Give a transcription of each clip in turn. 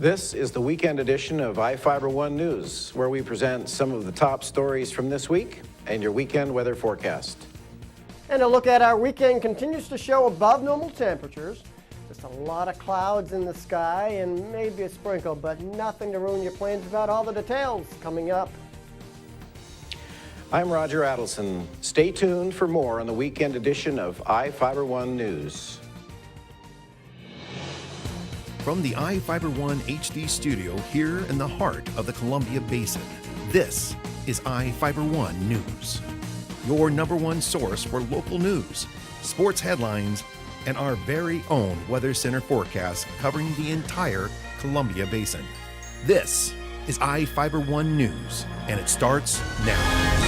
This is the weekend edition of iFIBER 1 News, where we present some of the top stories from this week and your weekend weather forecast. And a look at our weekend continues to show above normal temperatures. Just a lot of clouds in the sky and maybe a sprinkle, but nothing to ruin your plans. About all the details coming up. I'm Roger Adelson. Stay tuned for more on the weekend edition of iFIBER 1 News. From the iFIBER 1 HD studio here in the heart of the Columbia Basin, this is iFIBER 1 News. Your number one source for local news, sports headlines, and our very own Weather Center forecast covering the entire Columbia Basin. This is iFIBER 1 News, and it starts now.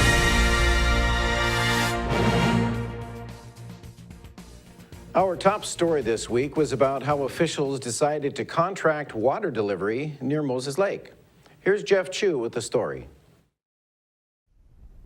Our top story this week was about how officials decided to contract water delivery near Moses Lake. Here's Jeff Chu with the story.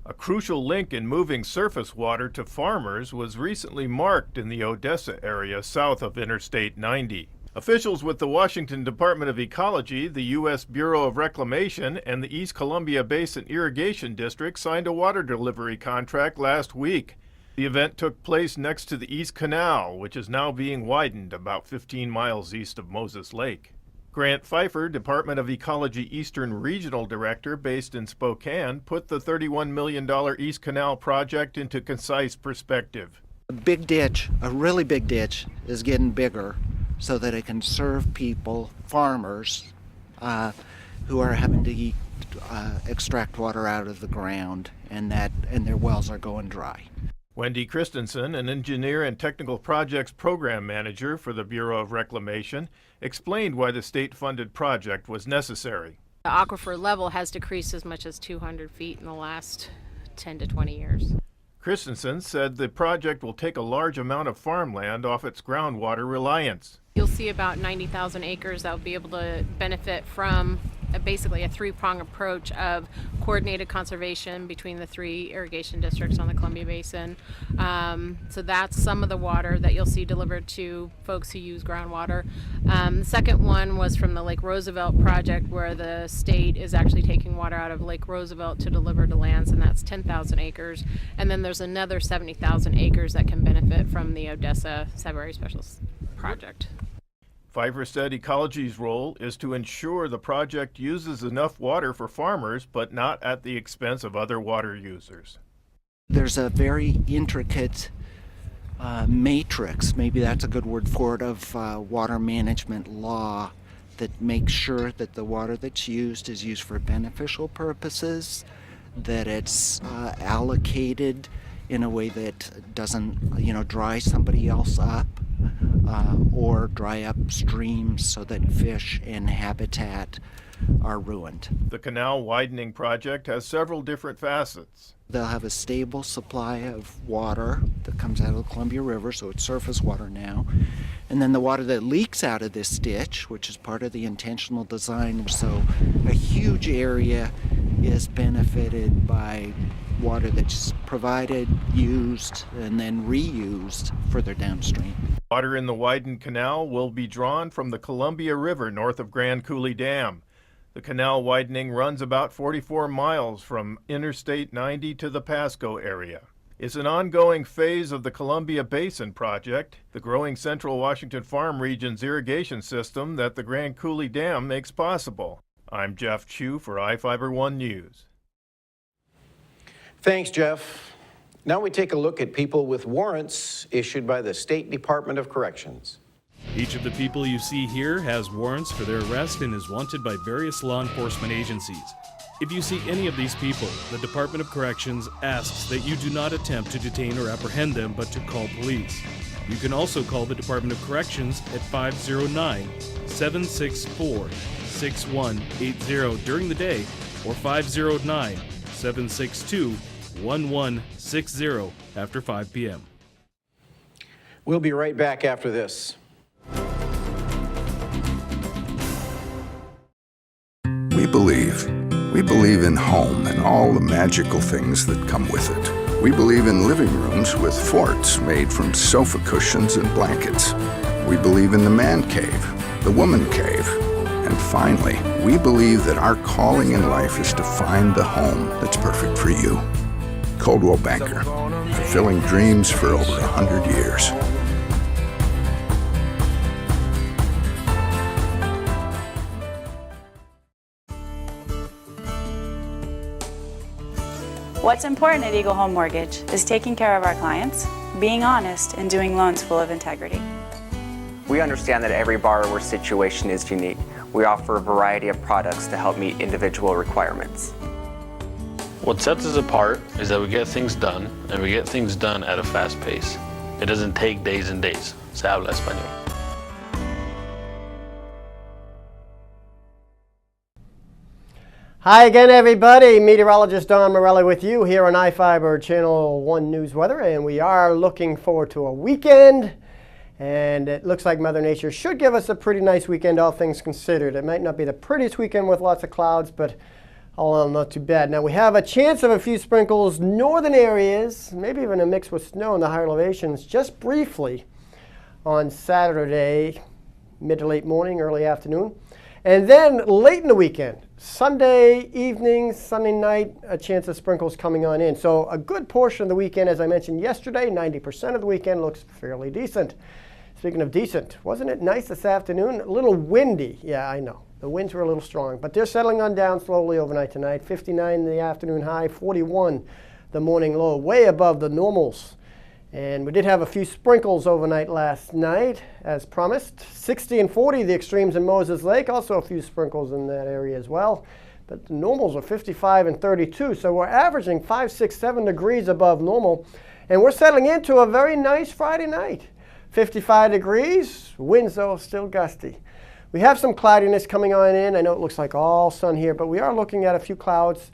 A crucial link in moving surface water to farmers was recently marked in the Odessa area south of Interstate 90. Officials with the Washington Department of Ecology, the U.S. Bureau of Reclamation, and the East Columbia Basin Irrigation District signed a water delivery contract last week. The event took place next to the East Canal, which is now being widened about 15 miles east of Moses Lake. Grant Pfeiffer, Department of Ecology Eastern Regional Director based in Spokane, put the $31 million East Canal project into concise perspective. A big ditch, a really big ditch, is getting bigger so that it can serve people, farmers, who are having to extract water out of the ground and their wells are going dry. Wendy Christensen, an engineer and technical projects program manager for the Bureau of Reclamation, explained why the state-funded project was necessary. The aquifer level has decreased as much as 200 feet in the last 10 to 20 years. Christensen said the project will take a large amount of farmland off its groundwater reliance. You'll see about 90,000 acres that will be able to benefit from basically a three-prong approach of coordinated conservation between the three irrigation districts on the Columbia Basin. So that's some of the water that you'll see delivered to folks who use groundwater. The second one was from the Lake Roosevelt project, where the state is actually taking water out of Lake Roosevelt to deliver to lands, and that's 10,000 acres. And then there's another 70,000 acres that can benefit from the Odessa Siberian Specialist project. Pfeiffer said ecology's role is to ensure the project uses enough water for farmers, but not at the expense of other water users. There's a very intricate matrix, maybe that's a good word for it, of water management law that makes sure that the water that's used is used for beneficial purposes, that it's allocated in a way that doesn't, dry somebody else up. Or dry up streams so that fish and habitat are ruined. The canal widening project has several different facets. They'll have a stable supply of water that comes out of the Columbia River, so it's surface water now. And then the water that leaks out of this ditch, which is part of the intentional design, so a huge area is benefited by water that's provided, used, and then reused further downstream. Water in the widened canal will be drawn from the Columbia River north of Grand Coulee Dam. The canal widening runs about 44 miles from Interstate 90 to the Pasco area. It's an ongoing phase of the Columbia Basin project, the growing Central Washington Farm Region's irrigation system that the Grand Coulee Dam makes possible. I'm Jeff Chu for iFIBER 1 News. Thanks, Jeff. Now we take a look at people with warrants issued by the State Department of Corrections. Each of the people you see here has warrants for their arrest and is wanted by various law enforcement agencies. If you see any of these people, the Department of Corrections asks that you do not attempt to detain or apprehend them, but to call police. You can also call the Department of Corrections at 509-764-6180 during the day or 509-762-1160 after 5 p.m. We'll be right back after this. We believe in home and all the magical things that come with it. We believe in living rooms with forts made from sofa cushions and blankets. We believe in the man cave, the woman cave, And finally, we believe that our calling in life is to find the home that's perfect for you. Coldwell Banker, fulfilling dreams for over 100 years. What's important at Eagle Home Mortgage is taking care of our clients, being honest, and doing loans full of integrity. We understand that every borrower situation is unique. We offer a variety of products to help meet individual requirements. What sets us apart is that we get things done, and we get things done at a fast pace. It doesn't take days and days. Se habla español. Hi again, everybody. Meteorologist Don Morelli with you here on iFIBER Channel 1 News Weather, and we are looking forward to a weekend, and it looks like Mother Nature should give us a pretty nice weekend, all things considered. It might not be the prettiest weekend with lots of clouds, but all in all, not too bad. Now, we have a chance of a few sprinkles, northern areas, maybe even a mix with snow in the higher elevations, just briefly on Saturday, mid to late morning, early afternoon. And then late in the weekend, Sunday evening, Sunday night, a chance of sprinkles coming on in. So a good portion of the weekend, as I mentioned yesterday, 90% of the weekend looks fairly decent. Speaking of decent, wasn't it nice this afternoon? A little windy. Yeah, I know. The winds were a little strong, but they're settling on down slowly overnight tonight. 59 in the afternoon high, 41 the morning low, way above the normals. And we did have a few sprinkles overnight last night, as promised. 60 and 40, the extremes in Moses Lake, also a few sprinkles in that area as well. But the normals are 55 and 32, so we're averaging 5, 6, 7 degrees above normal. And we're settling into a very nice Friday night. 55 degrees, winds though still gusty. We have some cloudiness coming on in. I know it looks like all sun here, but we are looking at a few clouds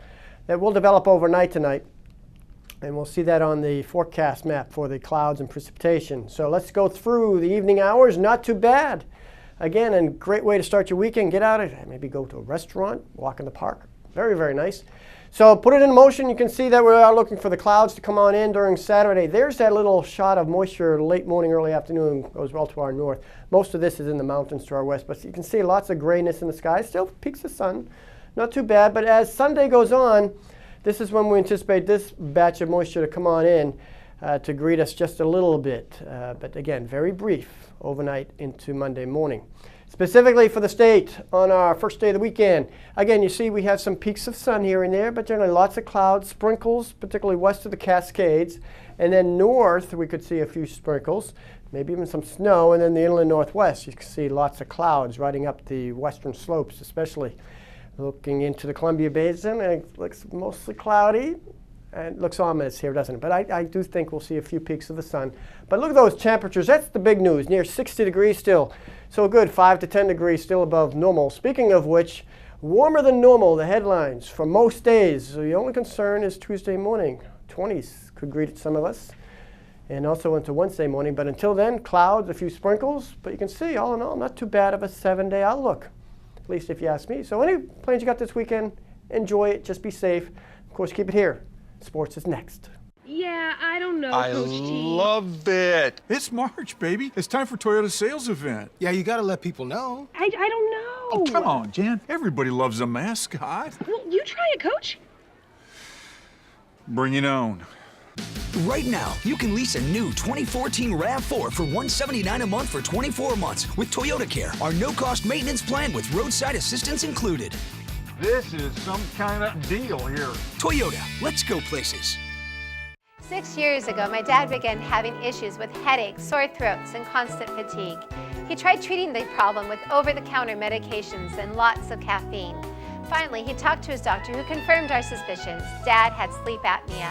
that will develop overnight tonight. And we'll see that on the forecast map for the clouds and precipitation. So let's go through the evening hours. Not too bad. Again, a great way to start your weekend. Get out of maybe go to a restaurant, walk in the park. Very, very nice. So put it in motion. You can see that we are looking for the clouds to come on in during Saturday. There's that little shot of moisture late morning, early afternoon. Goes well to our north. Most of this is in the mountains to our west. But you can see lots of grayness in the sky. Still peaks of sun. Not too bad. But as Sunday goes on, this is when we anticipate this batch of moisture to come on in to greet us just a little bit. But again, very brief overnight into Monday morning. Specifically for the state on our first day of the weekend. Again, you see we have some peaks of sun here and there, but generally lots of clouds, sprinkles, particularly west of the Cascades. And then north, we could see a few sprinkles, maybe even some snow. And then the inland northwest, you can see lots of clouds riding up the western slopes, especially. Looking into the Columbia Basin, and it looks mostly cloudy. And it looks ominous here, doesn't it? But I do think we'll see a few peaks of the sun. But look at those temperatures. That's the big news. Near 60 degrees still. So good, 5 to 10 degrees still above normal. Speaking of which, warmer than normal, the headlines for most days. So the only concern is Tuesday morning. 20s could greet some of us. And also into Wednesday morning. But until then, clouds, a few sprinkles. But you can see, all in all, not too bad of a 7-day outlook. At least if you ask me. So any plans you got this weekend, enjoy it. Just be safe. Of course, keep it here. Sports is next. Yeah, I don't know, I Coach T. love it. It's March, baby. It's time for Toyota's sales event. Yeah, you gotta let people know. I don't know. Oh, come on, Jan. Everybody loves a mascot. Well, you try it, Coach. Bring it on. Right now, you can lease a new 2014 RAV4 for $179 a month for 24 months with Toyota Care, our no-cost maintenance plan with roadside assistance included. This is some kind of deal here. Toyota, let's go places. 6 years ago, my dad began having issues with headaches, sore throats, and constant fatigue. He tried treating the problem with over-the-counter medications and lots of caffeine. Finally, he talked to his doctor who confirmed our suspicions. Dad had sleep apnea.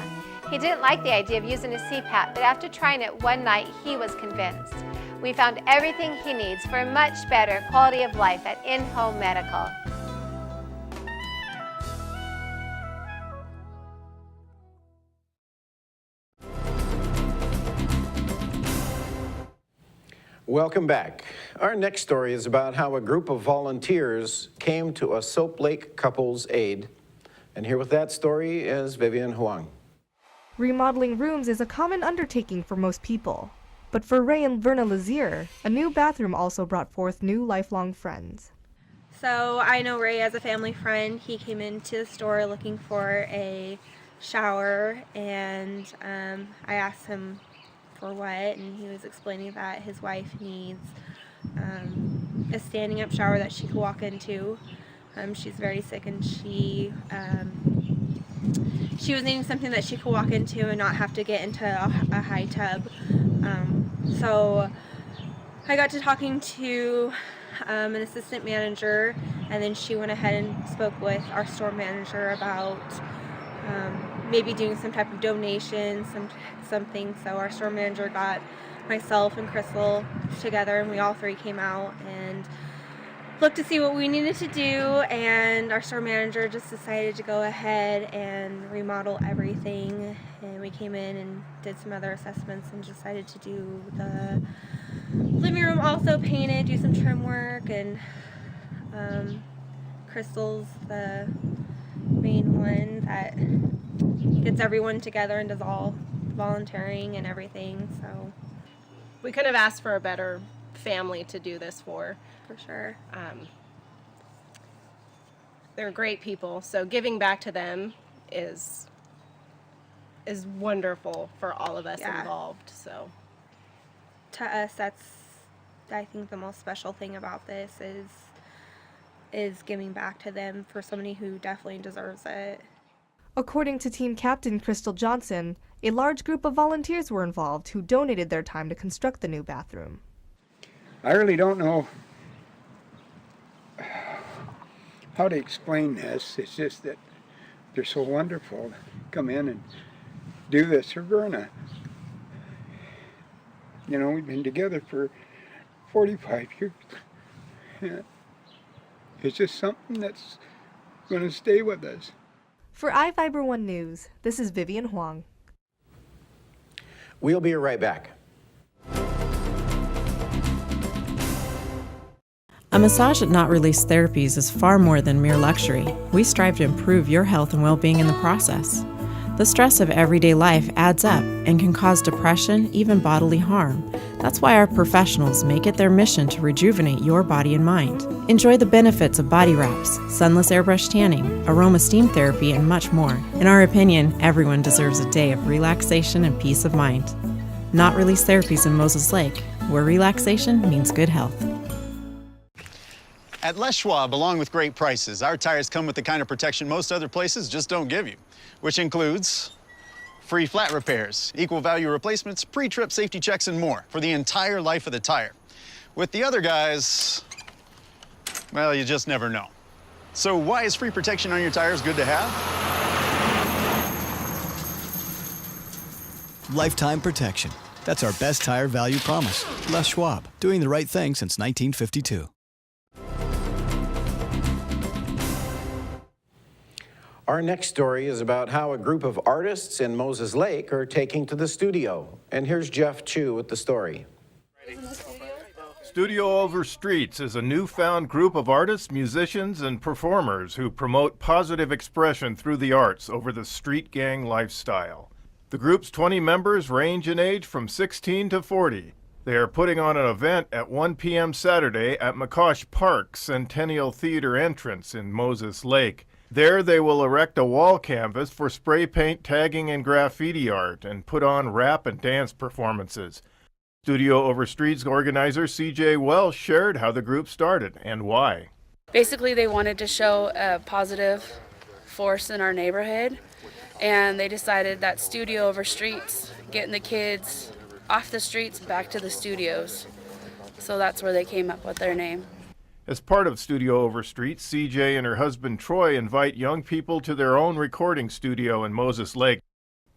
He didn't like the idea of using a CPAP, but after trying it one night, he was convinced. We found everything he needs for a much better quality of life at In-Home Medical. Welcome back. Our next story is about how a group of volunteers came to a Soap Lake couple's aid. And here with that story is Vivian Huang. Remodeling rooms is a common undertaking for most people. But for Ray and Verna Lazier, a new bathroom also brought forth new lifelong friends. So I know Ray as a family friend. He came into the store looking for a shower, and I asked him for what, and he was explaining that his wife needs a standing up shower that she could walk into. She's very sick, and she was needing something that she could walk into and not have to get into a high tub. So I got to talking to an assistant manager, and then she went ahead and spoke with our store manager about maybe doing some type of donation, something. So our store manager got myself and Crystal together, and we all three came out and looked to see what we needed to do, and our store manager just decided to go ahead and remodel everything. And we came in and did some other assessments and decided to do the living room also painted, do some trim work, and Crystal's the main one that gets everyone together and does all volunteering and everything. So we could have asked for a better family to do this for sure. They're great people, so giving back to them is wonderful for all of us involved. So to us, that's, I think, the most special thing about this is giving back to them for somebody who definitely deserves it. According to team captain Crystal Johnson, a large group of volunteers were involved who donated their time to construct the new bathroom. I really don't know how to explain this. It's just that they're so wonderful to come in and do this for Verna. You know, we've been together for 45 years. Yeah. It's just something that's going to stay with us. For iFIBER 1 News, this is Vivian Huang. We'll be right back. A massage at Not Release Therapies is far more than mere luxury. We strive to improve your health and well-being in the process. The stress of everyday life adds up and can cause depression, even bodily harm. That's why our professionals make it their mission to rejuvenate your body and mind. Enjoy the benefits of body wraps, sunless airbrush tanning, aroma steam therapy, and much more. In our opinion, everyone deserves a day of relaxation and peace of mind. Not Release Therapies in Moses Lake, where relaxation means good health. At Les Schwab, along with great prices, our tires come with the kind of protection most other places just don't give you, which includes free flat repairs, equal value replacements, pre-trip safety checks, and more for the entire life of the tire. With the other guys, well, you just never know. So why is free protection on your tires good to have? Lifetime protection. That's our best tire value promise. Les Schwab, doing the right thing since 1952. Our next story is about how a group of artists in Moses Lake are taking to the studio. And here's Jeff Chu with the story. Studio Over Streets is a newfound group of artists, musicians, and performers who promote positive expression through the arts over the street gang lifestyle. The group's 20 members range in age from 16 to 40. They are putting on an event at 1 p.m. Saturday at McCosh Park, Centennial Theater entrance in Moses Lake. There they will erect a wall canvas for spray paint, tagging, and graffiti art and put on rap and dance performances. Studio Over Streets organizer C.J. Welsh shared how the group started and why. Basically, they wanted to show a positive force in our neighborhood, and they decided that Studio Over Streets, getting the kids off the streets back to the studios. So that's where they came up with their name. As part of Studio Over Streets, CJ and her husband Troy invite young people to their own recording studio in Moses Lake.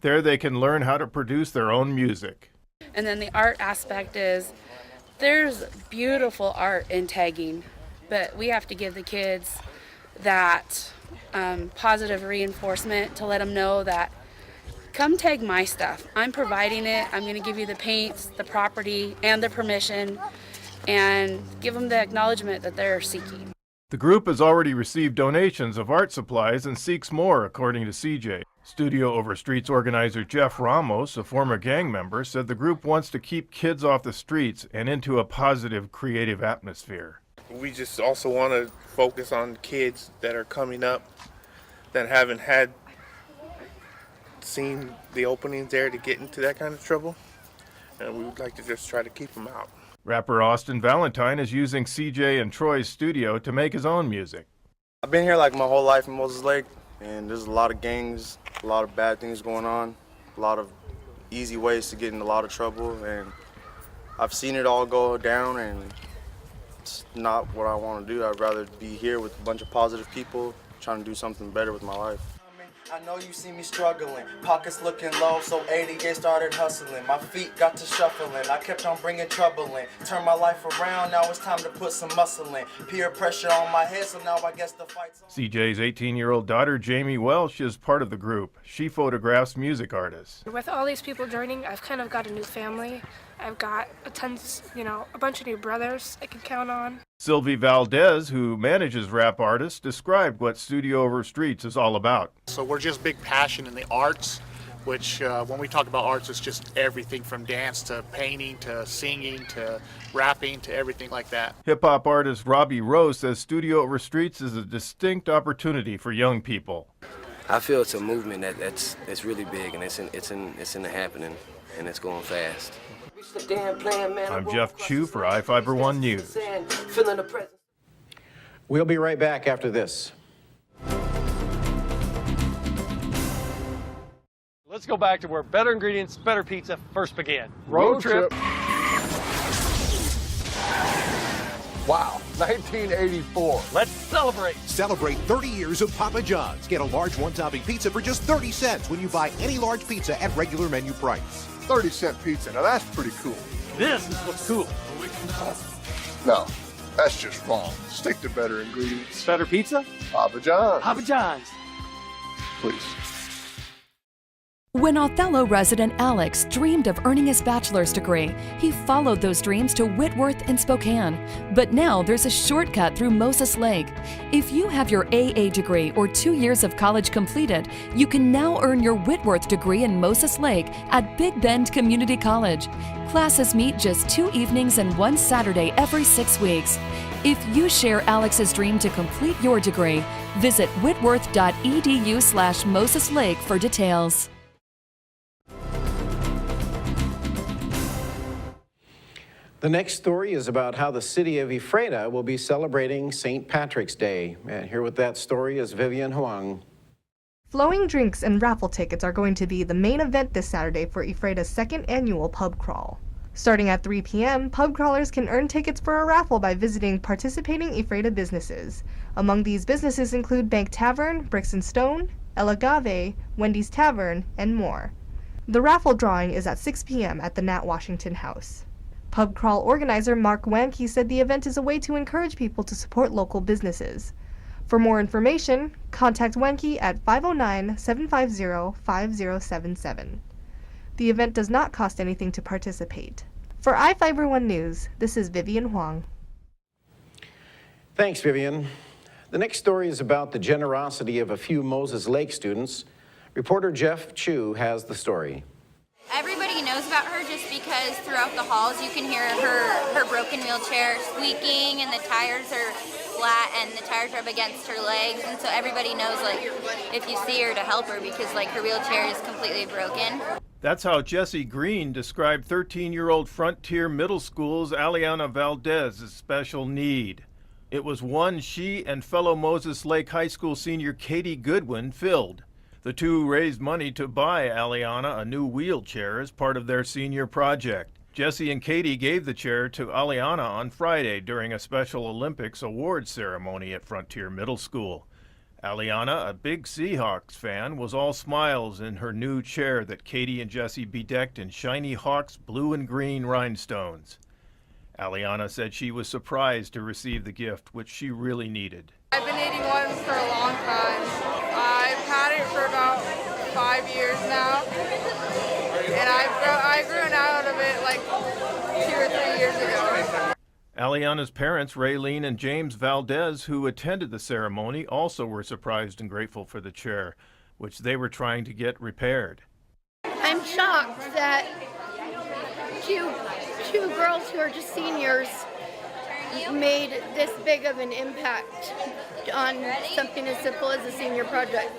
There they can learn how to produce their own music. And then the art aspect is, there's beautiful art in tagging, but we have to give the kids that positive reinforcement to let them know that, come tag my stuff. I'm providing it. I'm going to give you the paints, the property, and the permission, and give them the acknowledgement that they're seeking. The group has already received donations of art supplies and seeks more, according to CJ. Studio Over Streets organizer Jeff Ramos, a former gang member, said the group wants to keep kids off the streets and into a positive, creative atmosphere. We just also want to focus on kids that are coming up that haven't seen the openings there to get into that kind of trouble, and we would like to just try to keep them out. Rapper Austin Valentine is using CJ and Troy's studio to make his own music. I've been here like my whole life in Moses Lake, and there's a lot of gangs, a lot of bad things going on, a lot of easy ways to get in a lot of trouble, and I've seen it all go down, and it's not what I want to do. I'd rather be here with a bunch of positive people trying to do something better with my life. I know you see me struggling, pockets looking low, so 88 started hustling. My feet got to shuffling, I kept on bringing trouble in. Turned my life around, now it's time to put some muscle in. Peer pressure on my head, so now I guess the fight's on. CJ's 18-year-old daughter, Jamie Welsh, is part of the group. She photographs music artists. With all these people joining, I've kind of got a new family. I've got a bunch of new brothers I can count on. Sylvie Valdez, who manages rap artists, described what Studio Over Streets is all about. So we're just big passion in the arts, which when we talk about arts, it's just everything from dance to painting to singing to rapping to everything like that. Hip-hop artist Robbie Rose says Studio Over Streets is a distinct opportunity for young people. I feel it's a movement that's really big, and it's in the happening, and it's going fast. I'm Jeff Chu for iFIBER 1 News. We'll be right back after this. Let's go back to where better ingredients, better pizza first began. Road trip. Wow, 1984. Let's celebrate. Celebrate 30 years of Papa John's. Get a large one-topping pizza for just 30 cents when you buy any large pizza at regular menu price. 30-cent pizza. Now that's pretty cool. This is what's cool. No, that's just wrong. Stick to better ingredients. Better pizza? Papa John's. Papa John's. Please. When Othello resident Alex dreamed of earning his bachelor's degree, he followed those dreams to Whitworth in Spokane. But now there's a shortcut through Moses Lake. If you have your AA degree or 2 years of college completed, you can now earn your Whitworth degree in Moses Lake at Big Bend Community College. Classes meet just 2 evenings and 1 Saturday every 6 weeks. If you share Alex's dream to complete your degree, visit whitworth.edu/Moses Lake for details. The next story is about how the city of Ephrata will be celebrating St. Patrick's Day. And here with that story is Vivian Huang. Flowing drinks and raffle tickets are going to be the main event this Saturday for Ephrata's second annual pub crawl. Starting at 3 p.m., pub crawlers can earn tickets for a raffle by visiting participating Ephrata businesses. Among these businesses include Bank Tavern, Bricks and Stone, El Agave, Wendy's Tavern, and more. The raffle drawing is at 6 p.m. at the Nat Washington House. Pub crawl organizer Mark Wanke said the event is a way to encourage people to support local businesses. For more information, contact Wanke at 509-750-5077. The event does not cost anything to participate. For iFIBER 1 News, this is Vivian Huang. Thanks, Vivian. The next story is about the generosity of a few Moses Lake students. Reporter Jeff Chu has the story. Everybody knows about her just because throughout the halls you can hear her broken wheelchair squeaking, and the tires are flat and the tires rub against her legs, and so everybody knows, like, if you see her, to help her because, like, her wheelchair is completely broken. That's how Jesse Green described 13-year-old Frontier Middle School's Aliana Valdez's special need. It was one she and fellow Moses Lake High School senior Katie Goodwin filled. The two raised money to buy Aliana a new wheelchair as part of their senior project. Jesse and Katie gave the chair to Aliana on Friday during a Special Olympics awards ceremony at Frontier Middle School. Aliana, a big Seahawks fan, was all smiles in her new chair that Katie and Jesse bedecked in shiny Hawks blue and green rhinestones. Aliana said she was surprised to receive the gift, which she really needed. I've been needing one for a long time. I've had it for about 5 years now, and I grew out of it like 2 or 3 years ago. Aliana's parents, Raylene and James Valdez, who attended the ceremony, also were surprised and grateful for the chair, which they were trying to get repaired. I'm shocked that two girls who are just seniors made this big of an impact on something as simple as a senior project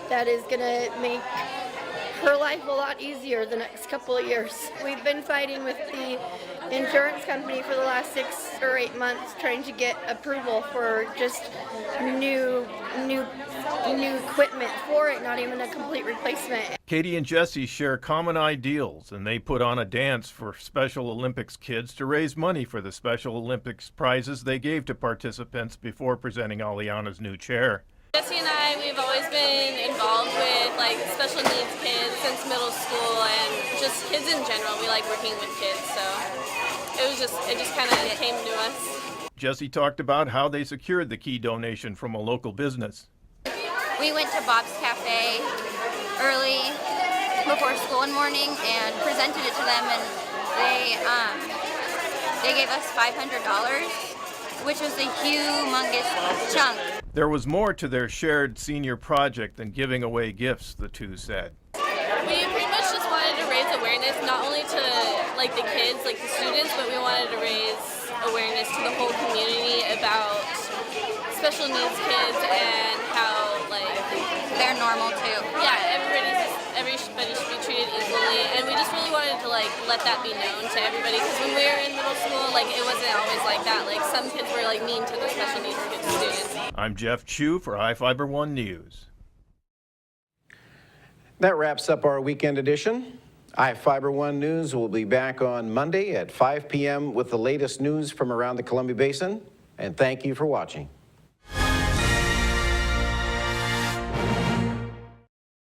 that is going to make her life a lot easier the next couple of years. We've been fighting with the insurance company for the last 6 or 8 months trying to get approval for just new equipment for it, not even a complete replacement. Katie and Jesse share common ideals, and they put on a dance for Special Olympics kids to raise money for the Special Olympics prizes they gave to participants before presenting Aliana's new chair. Jesse and I, we've always been involved with like special needs kids since middle school, and just kids in general. We like working with kids, so it just kind of came to us. Jesse talked about how they secured the key donation from a local business. We went to Bob's Cafe early before school one morning and presented it to them, and they gave us $500, which was a humongous chunk. There was more to their shared senior project than giving away gifts, the two said. We pretty much just wanted to raise awareness, not only to like the kids, like the students, but we wanted to raise awareness to the whole community about special needs kids and how like they're normal too. Yeah, everybody should be treated equally, and we just really wanted to like let that be known to everybody, because when we were in middle school, like it wasn't always like that. Like some kids were like mean to the special needs students. I'm Jeff Chu for iFIBER 1 News. That wraps up our weekend edition. iFIBER 1 News will be back on Monday at 5 p.m. with the latest news from around the Columbia Basin. And thank you for watching.